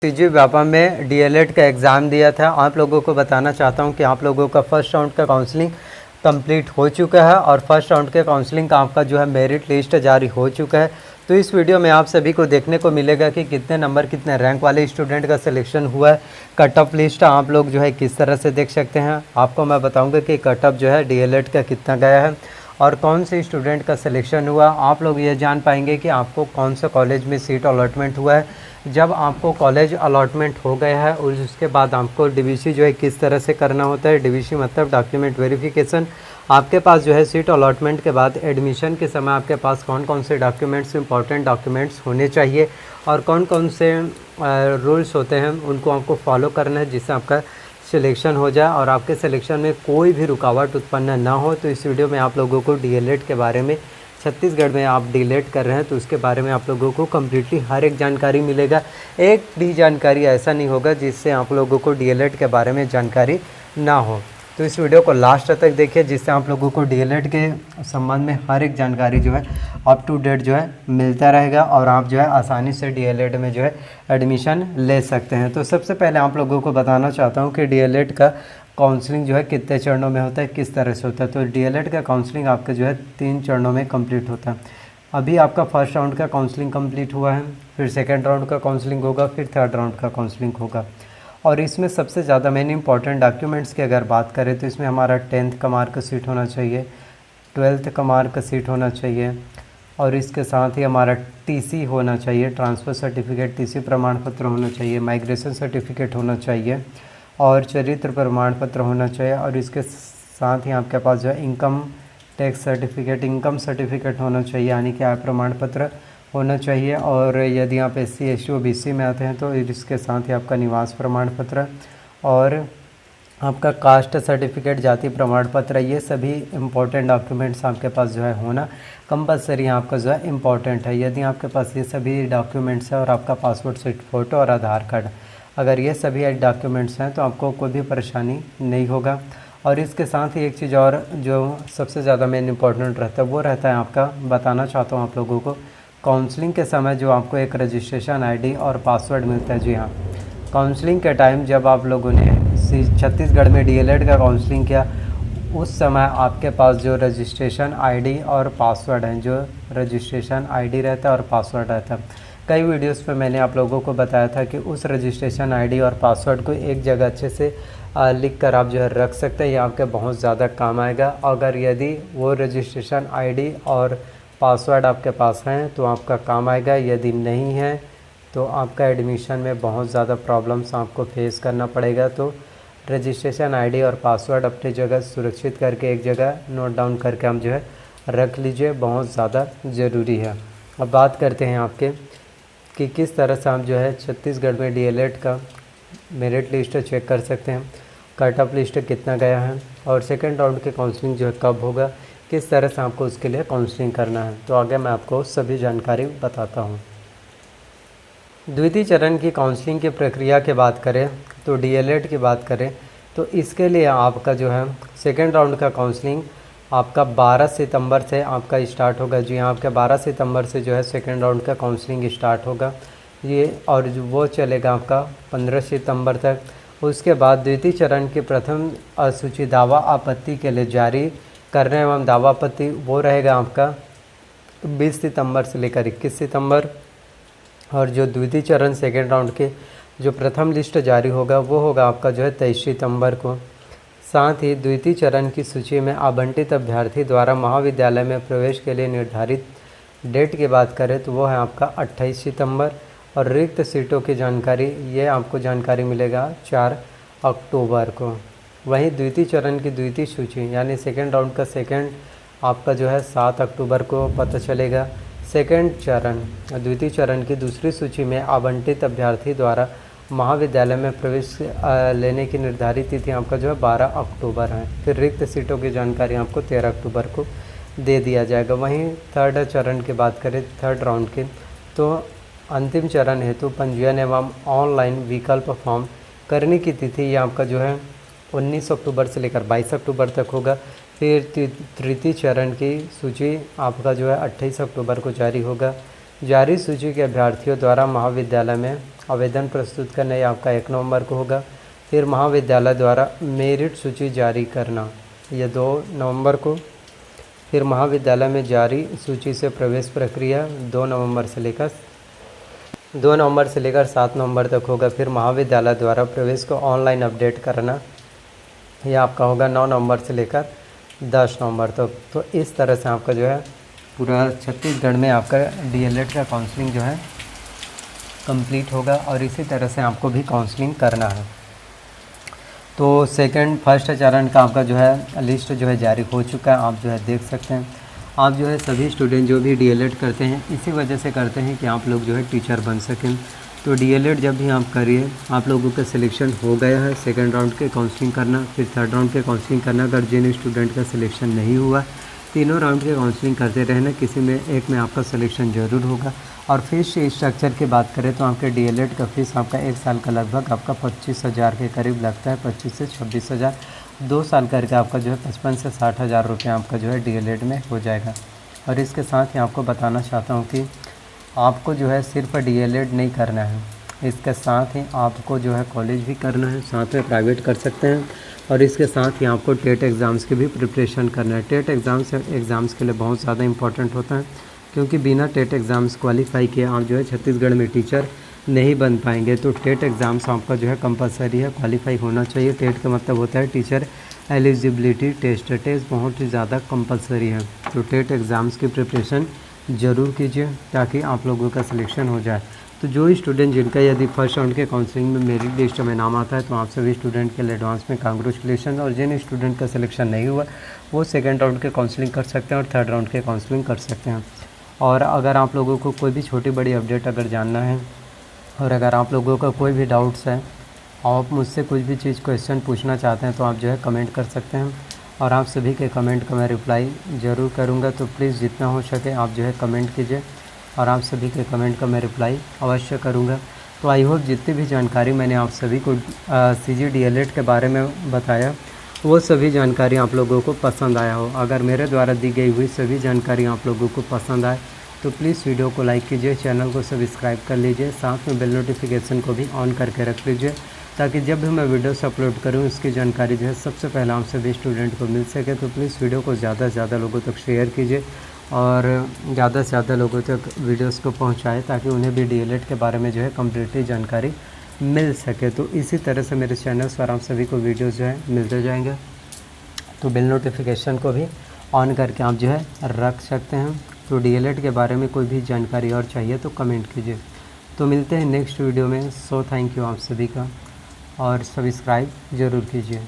CG Vyapam में DElEd का exam दिया था। आप लोगों को बताना चाहता हूं कि आप लोगों का फर्स्ट राउंड का काउंसलिंग कंप्लीट हो चुका है और फर्स्ट राउंड के काउंसलिंग का आपका जो है मेरिट लिस्ट जारी हो चुका है। तो इस वीडियो में आप सभी को देखने को मिलेगा कि कितने नंबर कितने रैंक वाले स्टूडेंट का सिलेक्शन हुआ है। कट ऑफ लिस्ट आप लोग जो है किस तरह से देख सकते हैं। आपको मैं बताऊँगा कि कट ऑफ जो है डीएलएड का कितना गया है और कौन से स्टूडेंट का सिलेक्शन हुआ। आप लोग ये जान पाएंगे कि आपको कौन सा कॉलेज में सीट अलॉटमेंट हुआ है। जब आपको कॉलेज अलॉटमेंट हो गया है और उसके बाद आपको डीवीसी जो है किस तरह से करना होता है। डीवीसी मतलब डॉक्यूमेंट वेरिफिकेशन। आपके पास जो है सीट अलॉटमेंट के बाद एडमिशन के समय आपके पास कौन कौन से डॉक्यूमेंट्स इंपॉर्टेंट डॉक्यूमेंट्स होने चाहिए और कौन कौन से रूल्स होते हैं उनको आपको फॉलो करना है जिससे आपका सिलेक्शन हो जाए और आपके सिलेक्शन में कोई भी रुकावट उत्पन्न ना हो। तो इस वीडियो में आप लोगों को डीएलएड के बारे में, छत्तीसगढ़ में आप डीएलएड कर रहे हैं तो उसके बारे में आप लोगों को कम्प्लीटली हर एक जानकारी मिलेगा। एक भी जानकारी ऐसा नहीं होगा जिससे आप लोगों को डीएलएड के बारे में जानकारी ना हो। तो इस वीडियो को लास्ट तक देखिए जिससे आप लोगों को डीएलएड के संबंध में हर एक जानकारी जो है अप टू डेट जो है मिलता रहेगा और आप जो है आसानी से डीएलएड में जो है एडमिशन ले सकते हैं। तो सबसे पहले आप लोगों को बताना चाहता हूँ कि डीएलएड का काउंसलिंग जो है कितने चरणों में होता है, किस तरह से होता है। तो डीएलएड का काउंसलिंग आपका जो है 3 चरणों में कंप्लीट होता है। अभी आपका फर्स्ट राउंड का काउंसलिंग कंप्लीट हुआ है, फिर सेकंड राउंड का काउंसलिंग होगा, फिर थर्ड राउंड का काउंसलिंग होगा। और इसमें सबसे ज़्यादा मेन इंपॉर्टेंट डॉक्यूमेंट्स की अगर बात करें तो इसमें हमारा 10th का मार्कशीट होना चाहिए, 12th का मार्कशीट होना चाहिए और इसके साथ ही हमारा टीसी होना चाहिए, ट्रांसफ़र सर्टिफिकेट, टीसी प्रमाण पत्र होना चाहिए, माइग्रेशन सर्टिफिकेट होना चाहिए और चरित्र प्रमाण पत्र होना चाहिए और इसके साथ ही आपके पास जो है income tax certificate, income certificate होना चाहिए यानी कि आय प्रमाण पत्र होना चाहिए। और यदि आप SC ST OBC में आते हैं तो इसके साथ ही आपका निवास प्रमाण पत्र और आपका कास्ट सर्टिफिकेट, जाति प्रमाण पत्र, ये सभी इम्पोर्टेंट डॉक्यूमेंट्स आपके पास जो है होना कंपलसरी आपका जो है इम्पॉर्टेंट है। यदि आपके पास ये सभी डॉक्यूमेंट्स है और आपका पासपोर्ट साइज फ़ोटो और आधार कार्ड, अगर ये सभी डॉक्यूमेंट्स हैं तो आपको कोई भी परेशानी नहीं होगा। और इसके साथ ही एक चीज़ और जो सबसे ज़्यादा मेन इम्पॉर्टेंट रहता है वो रहता है आपका, बताना चाहता हूँ आप लोगों को, काउंसलिंग के समय जो आपको एक रजिस्ट्रेशन आईडी और पासवर्ड मिलता है। जी हाँ, काउंसलिंग के टाइम जब आप लोगों ने छत्तीसगढ़ में डीएलएड का काउंसलिंग किया उस समय आपके पास जो रजिस्ट्रेशन आईडी और पासवर्ड है, जो रजिस्ट्रेशन आईडी रहता है और पासवर्ड रहता है, कई वीडियोस पे मैंने आप लोगों को बताया था कि उस रजिस्ट्रेशन आईडी और पासवर्ड को एक जगह अच्छे से लिख कर आप जो है रख सकते हैं, ये आपके बहुत ज़्यादा काम आएगा। अगर यदि वो रजिस्ट्रेशन आईडी और पासवर्ड आपके पास हैं तो आपका काम आएगा, यदि नहीं है तो आपका एडमिशन में बहुत ज़्यादा प्रॉब्लम्स आपको फेस करना पड़ेगा। तो रजिस्ट्रेशन आईडी और पासवर्ड अपनी जगह सुरक्षित करके एक जगह नोट डाउन करके हम जो है रख लीजिए, बहुत ज़्यादा ज़रूरी है। अब बात करते हैं आपके कि किस तरह से आप जो है छत्तीसगढ़ में डीएलएड का मेरिट लिस्ट चेक कर सकते हैं, कट ऑफ लिस्ट कितना गया है और सेकंड राउंड के काउंसलिंग जो है कब होगा, किस तरह से आपको उसके लिए काउंसलिंग करना है। तो आगे मैं आपको सभी जानकारी बताता हूँ। द्वितीय चरण की काउंसलिंग की प्रक्रिया की बात करें तो डीएलएड की बात करें तो इसके लिए आपका जो है सेकंड राउंड का काउंसलिंग आपका 12 सितंबर से आपका स्टार्ट होगा। जी हाँ, आपका 12 सितंबर से जो है सेकंड राउंड का काउंसलिंग स्टार्ट होगा ये, और वो चलेगा आपका 15 सितंबर तक। उसके बाद द्वितीय चरण की प्रथम सूची दावा आपत्ति के लिए जारी करने एवं दावा आपत्ति वो रहेगा आपका 20 सितंबर से लेकर 21 सितंबर। और जो द्वितीय चरण सेकेंड राउंड के जो प्रथम लिस्ट जारी होगा वो होगा आपका जो है 23 सितंबर को। साथ ही द्वितीय चरण की सूची में आवंटित अभ्यर्थी द्वारा महाविद्यालय में प्रवेश के लिए निर्धारित डेट की बात करें तो वो है आपका 28 सितंबर। और रिक्त सीटों की जानकारी ये आपको जानकारी मिलेगा 4 अक्टूबर को। वहीं द्वितीय चरण की द्वितीय सूची यानी सेकेंड राउंड का सेकेंड आपका जो है 7 अक्टूबर को पता चलेगा। सेकेंड चरण द्वितीय चरण की दूसरी सूची में आवंटित अभ्यर्थी द्वारा महाविद्यालय में प्रवेश लेने की निर्धारित तिथि आपका जो है 12 अक्टूबर है। फिर रिक्त सीटों की जानकारी आपको 13 अक्टूबर को दे दिया जाएगा। वहीं थर्ड चरण की बात करें, थर्ड राउंड की, तो अंतिम चरण हेतु पंजीयन एवं ऑनलाइन विकल्प फॉर्म करने की तिथि ये आपका जो है 19 अक्टूबर से लेकर 22 अक्टूबर तक होगा। फिर तृतीय चरण की सूची आपका जो है 28 अक्टूबर को जारी होगा। जारी सूची के अभ्यर्थियों द्वारा महाविद्यालय में आवेदन प्रस्तुत करना, ये आपका 1 नवंबर को होगा। फिर महाविद्यालय द्वारा मेरिट सूची जारी करना, ये 2 नवंबर को। फिर महाविद्यालय में जारी सूची से प्रवेश प्रक्रिया 2 नवंबर से लेकर 7 नवंबर तक होगा। फिर महाविद्यालय द्वारा प्रवेश को ऑनलाइन अपडेट करना, यह आपका होगा 9 नवंबर से लेकर 10 नवंबर तक। तो इस तरह से आपका जो है पूरा छत्तीसगढ़ में आपका डीएलएड का काउंसलिंग जो है कंप्लीट होगा और इसी तरह से आपको भी काउंसलिंग करना है। तो फर्स्ट चरण का आपका जो है लिस्ट जो है जारी हो चुका है, आप जो है देख सकते हैं। आप जो है सभी स्टूडेंट जो भी डीएलएड करते हैं इसी वजह से करते हैं कि आप लोग जो है टीचर बन सकें। तो डीएलएड जब भी आप करिए, आप लोगों का सिलेक्शन हो गया है, सेकंड राउंड के काउंसलिंग करना, फिर थर्ड राउंड के काउंसलिंग करना। अगर जिन स्टूडेंट का सिलेक्शन नहीं हुआ, तीनों राउंड के काउंसलिंग करते रहना, किसी में एक में आपका सिलेक्शन ज़रूर होगा। और फीस स्ट्रक्चर की बात करें तो आपके डीएलएड का फीस आपका 1 साल का लगभग आपका 25,000 के करीब लगता है, 25 से 26,000। 2 साल करके आपका जो है 55 से 60,000 रुपये आपका जो है डीएलएड में हो जाएगा। और इसके साथ ही आपको बताना चाहता हूँ कि आपको जो है सिर्फ डीएलएड नहीं करना है, इसके साथ ही आपको जो है कॉलेज भी करना है, साथ में प्राइवेट कर सकते हैं। और इसके साथ ही आपको टेट एग्ज़ाम्स की भी प्रिपरेशन करना है। टेट एग्ज़ाम्स के लिए बहुत ज़्यादा इंपॉर्टेंट होता है, क्योंकि बिना टेट एग्ज़ाम्स क्वालिफाई किए आप जो है छत्तीसगढ़ में टीचर नहीं बन पाएंगे। तो टेट एग्ज़ाम्स आपका जो है कंपलसरी है, क्वालिफाई होना चाहिए। टेट का मतलब होता है टीचर एलिजिबिलिटी टेस्ट। टेस्ट बहुत ही ज़्यादा कंपलसरी है, तो टेट एग्ज़ाम्स की प्रिपरेशन ज़रूर कीजिए ताकि आप लोगों का सिलेक्शन हो जाए। तो जो स्टूडेंट जिनका यदि फर्स्ट राउंड के काउंसलिंग में मेरिट लिस्ट में नाम आता है तो आप सभी स्टूडेंट के लिए एडवांस में कांग्रेचुलेशन। और जिन स्टूडेंट का सिलेक्शन नहीं हुआ वो सेकंड राउंड के काउंसलिंग कर सकते हैं और थर्ड राउंड के काउंसलिंग कर सकते हैं। और अगर आप लोगों को कोई भी छोटी बड़ी अपडेट अगर जानना है और अगर आप लोगों का कोई भी डाउट्स है, आप मुझसे कुछ भी चीज़ क्वेश्चन पूछना चाहते हैं तो आप जो है कमेंट कर सकते हैं और आप सभी के कमेंट का मैं रिप्लाई ज़रूर करूँगा। तो प्लीज़ जितना हो सके आप जो है कमेंट कीजिए और आप सभी के कमेंट का मैं रिप्लाई अवश्य करूँगा। तो आई होप जितनी भी जानकारी मैंने आप सभी को सीजी डीएलएड के बारे में बताया वो सभी जानकारी आप लोगों को पसंद आया हो। अगर मेरे द्वारा दी गई हुई सभी जानकारी आप लोगों को पसंद आए तो प्लीज़ वीडियो को लाइक कीजिए, चैनल को सब्सक्राइब कर लीजिए, साथ में बेल नोटिफिकेशन को भी ऑन करके रख लीजिए ताकि जब भी मैं वीडियोस अपलोड करूं उसकी जानकारी जो है सबसे पहले आप सभी स्टूडेंट को मिल सके। तो प्लीज़ वीडियो को ज़्यादा से ज़्यादा लोगों तक शेयर कीजिए और ज़्यादा से ज़्यादा लोगों तक वीडियोस को पहुंचाएं ताकि उन्हें भी डीएलएड के बारे में जो है कम्प्लीटली जानकारी मिल सके। तो इसी तरह से मेरे चैनल्स पर आप सभी को वीडियोज़ जो है मिलते जाएंगे। तो बेल नोटिफिकेशन को भी ऑन करके आप जो है रख सकते हैं। तो डीएलएड के बारे में कोई भी जानकारी और चाहिए तो कमेंट कीजिए। तो मिलते हैं नेक्स्ट वीडियो में। सो थैंक यू आप सभी का और सब्सक्राइब ज़रूर कीजिए।